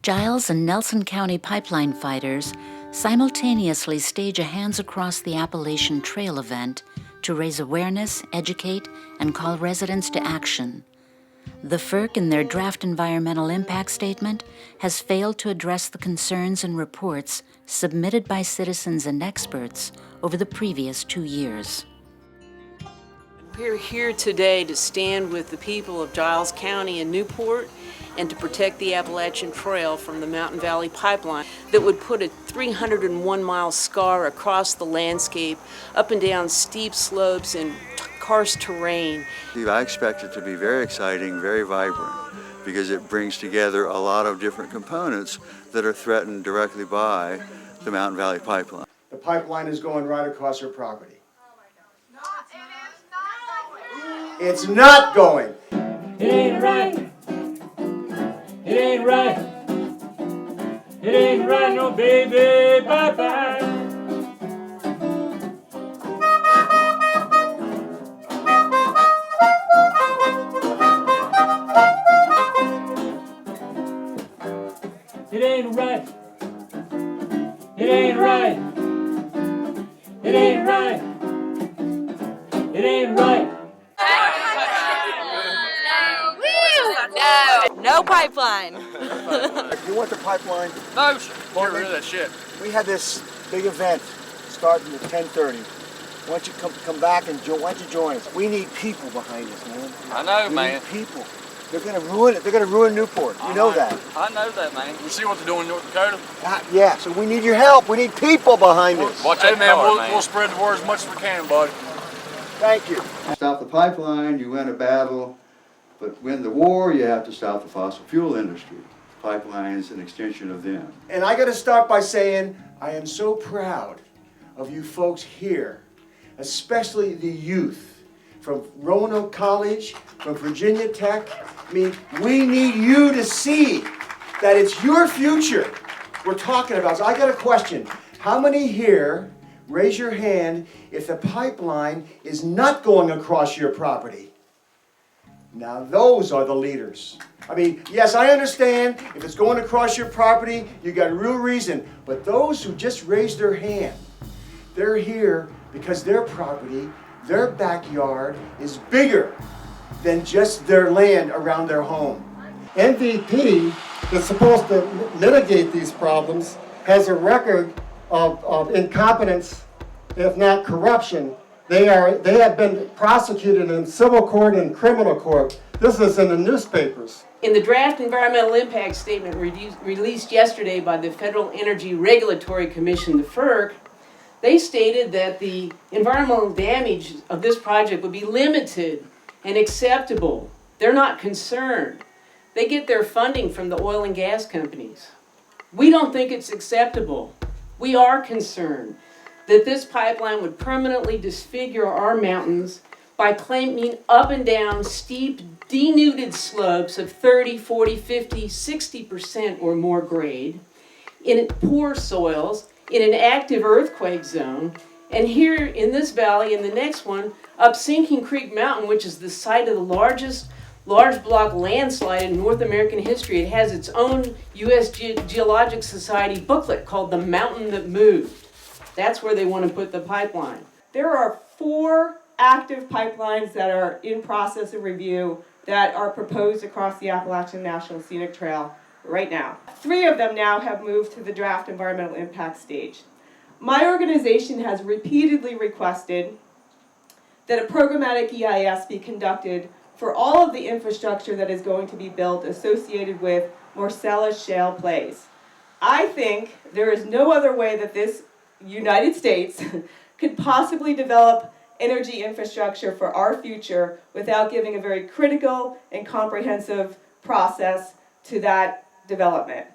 Giles and Nelson County pipeline fighters simultaneously stage a Hands Across the Appalachian Trail event to raise awareness, educate, and call residents to action. The FERC, in their draft environmental impact statement, has failed to address the concerns and reports submitted by citizens and experts over the previous 2 years. We're here today to stand with the people of Giles County and Newport and to protect the Appalachian Trail from the Mountain Valley Pipeline that would put a 301-mile scar across the landscape, up and down steep slopes and karst terrain. I expect it to be very exciting, very vibrant, because it brings together a lot of different components that are threatened directly by the Mountain Valley Pipeline. The pipeline is going right across her property. It's not going. It ain't right. It ain't right. It ain't right, no baby, bye-bye. It ain't right. It ain't right. It ain't right. It ain't right. No pipeline. You want the pipeline? No, get rid of that shit. We had this big event starting at 10:30. Why don't you come back and why don't you join us? We need people behind us, man. I know, man. We need people. They're going to ruin it. They're going to ruin Newport. You know that. I know that, man. You see what they're doing in North Dakota? Yeah, so we need your help. We need people behind us. Watch out, man. We'll spread the word as much as we can, buddy. Thank you. Stop the pipeline, you win a battle, but win the war, you have to stop the fossil fuel industry. The pipeline is an extension of them. And I got to start by saying I am so proud of you folks here, especially the youth from Roanoke College, from Virginia Tech. I mean, we need you to see that it's your future we're talking about. So I got a question. How many here, raise your hand, if the pipeline is not going across your property? Now those are the leaders. I mean, yes, I understand if it's going across your property, you got a real reason. But those who just raised their hand, they're here because their property, their backyard is bigger than just their land around their home. MVP is supposed to mitigate these problems, has a record of incompetence, if not corruption. They have been prosecuted in civil court and criminal court. This is in the newspapers. In the draft environmental impact statement released yesterday by the Federal Energy Regulatory Commission, the FERC, they stated that the environmental damage of this project would be limited and acceptable. They're not concerned. They get their funding from the oil and gas companies. We don't think it's acceptable. We are concerned that this pipeline would permanently disfigure our mountains by claiming up and down steep, denuded slopes of 30, 40, 50, 60% or more grade, in poor soils, in an active earthquake zone, and here in this valley, in the next one, up Sinking Creek Mountain, which is the site of the largest large block landslide in North American history. It has its own U.S. Geologic Society booklet called The Mountain That Moved. That's where they want to put the pipeline. There are 4 active pipelines that are in process of review that are proposed across the Appalachian National Scenic Trail right now. 3 of them now have moved to the draft environmental impact stage. My organization has repeatedly requested that a programmatic EIS be conducted for all of the infrastructure that is going to be built associated with Marcellus shale plays. I think there is no other way that this United States could possibly develop energy infrastructure for our future without giving a very critical and comprehensive process to that development.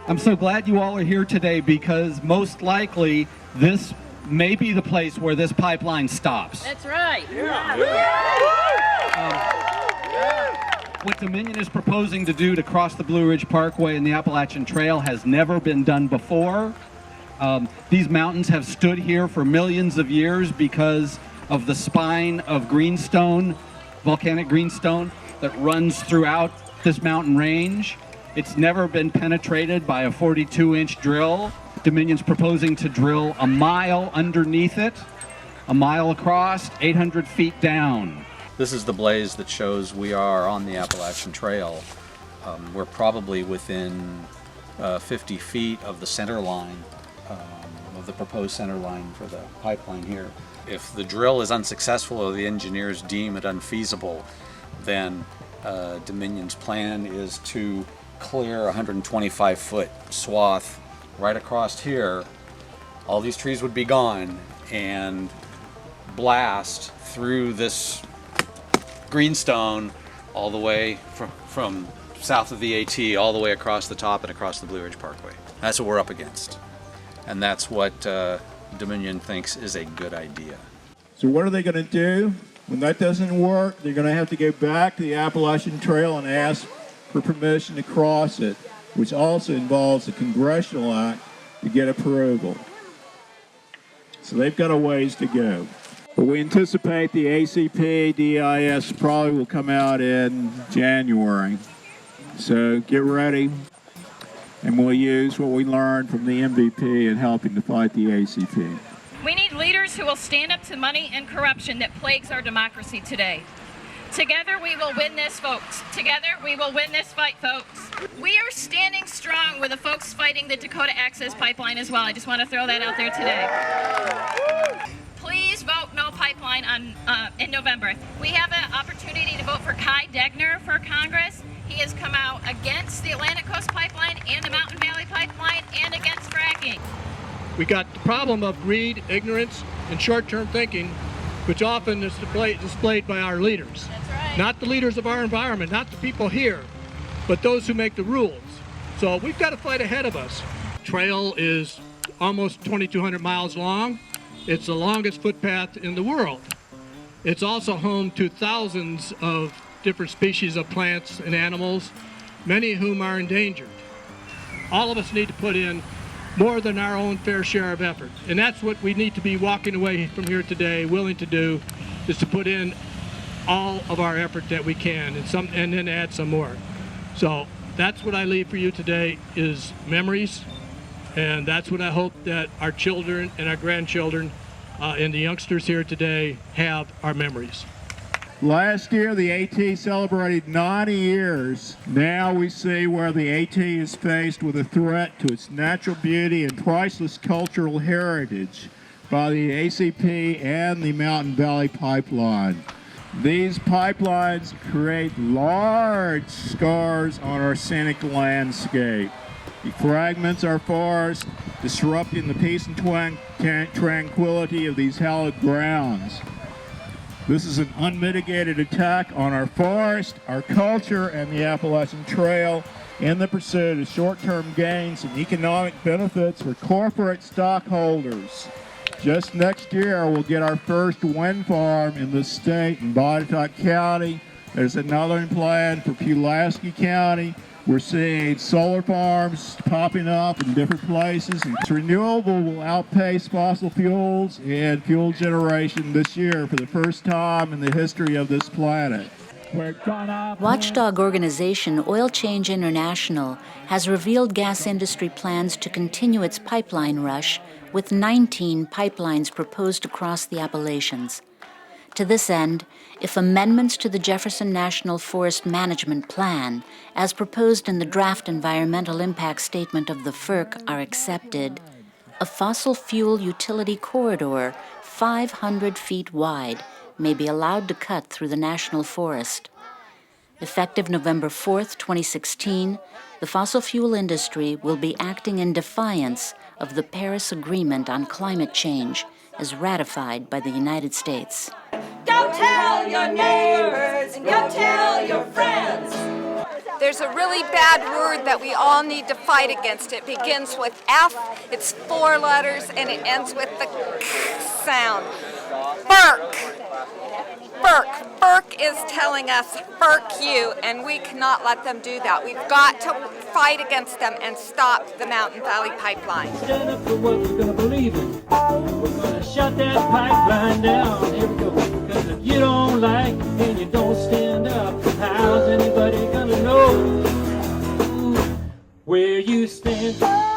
I'm so glad you all are here today because most likely this may be the place where this pipeline stops. That's right. What Dominion is proposing to do to cross the Blue Ridge Parkway and the Appalachian Trail has never been done before. These mountains have stood here for millions of years because of the spine of greenstone, volcanic greenstone, that runs throughout this mountain range. It's never been penetrated by a 42-inch drill. Dominion's proposing to drill a mile underneath it, a mile across, 800 feet down. This is the blaze that shows we are on the Appalachian Trail. We're probably within 50 feet of the center line, of the proposed center line for the pipeline here. If the drill is unsuccessful or the engineers deem it unfeasible, then Dominion's plan is to clear a 125-foot swath right across here. All these trees would be gone, and blast through this greenstone all the way from south of the AT all the way across the top and across the Blue Ridge Parkway. That's what we're up against, and that's what Dominion thinks is a good idea. So what are they going to do? When that doesn't work, they're going to have to go back to the Appalachian Trail and ask for permission to cross it, which also involves a congressional act to get approval. So they've got a ways to go. But we anticipate the ACP DIS probably will come out in January. So get ready, and we'll use what we learned from the MVP in helping to fight the ACP. We need leaders who will stand up to money and corruption that plagues our democracy today. Together we will win this, folks. Together we will win this fight, folks. We are standing strong with the folks fighting the Dakota Access Pipeline as well. I just want to throw that out there today. Please vote no pipeline in November. We have an opportunity to vote for Kai Degner for Congress. He has come out against the Atlantic Coast Pipeline and the Mountain Valley Pipeline and against fracking. We got the problem of greed, ignorance, and short-term thinking, which often is displayed by our leaders. That's right. Not the leaders of our environment, not the people here, but those who make the rules. So we've got to fight ahead of us. Trail is almost 2,200 miles long. It's the longest footpath in the world. It's also home to thousands of different species of plants and animals, many of whom are endangered. All of us need to put in more than our own fair share of effort. And that's what we need to be walking away from here today, willing to do, is to put in all of our effort that we can and then add some more. So that's what I leave for you today is memories. And that's what I hope that our children and our grandchildren and the youngsters here today have, our memories. Last year, the AT celebrated 90 years. Now we see where the AT is faced with a threat to its natural beauty and priceless cultural heritage by the ACP and the Mountain Valley Pipeline. These pipelines create large scars on our scenic landscape. It fragments our forest, disrupting the peace and tranquility of these hallowed grounds. This is an unmitigated attack on our forest, our culture, and the Appalachian Trail in the pursuit of short-term gains and economic benefits for corporate stockholders. Just next year, we'll get our first wind farm in the state in Banjo County. There's another plan for Pulaski County. We're seeing solar farms popping up in different places. And renewable will outpace fossil fuels and fuel generation this year for the first time in the history of this planet. Watchdog organization Oil Change International has revealed gas industry plans to continue its pipeline rush with 19 pipelines proposed across the Appalachians. To this end, if amendments to the Jefferson National Forest Management Plan, as proposed in the draft environmental impact statement of the FERC, are accepted, a fossil fuel utility corridor 500 feet wide may be allowed to cut through the national forest. Effective November 4th, 2016, the fossil fuel industry will be acting in defiance of the Paris Agreement on Climate Change as ratified by the United States. Go tell your neighbors and go tell your friends. There's a really bad word that we all need to fight against. It begins with F, it's 4 letters, and it ends with the K sound. FERC. FERC. FERC is telling us, FERC you, and we cannot let them do that. We've got to fight against them and stop the Mountain Valley Pipeline. Stand up for what we're gonna believe in. We're gonna shut that pipeline down. Here we go. Because if you don't like and you don't stand up, how's anybody gonna know where you stand?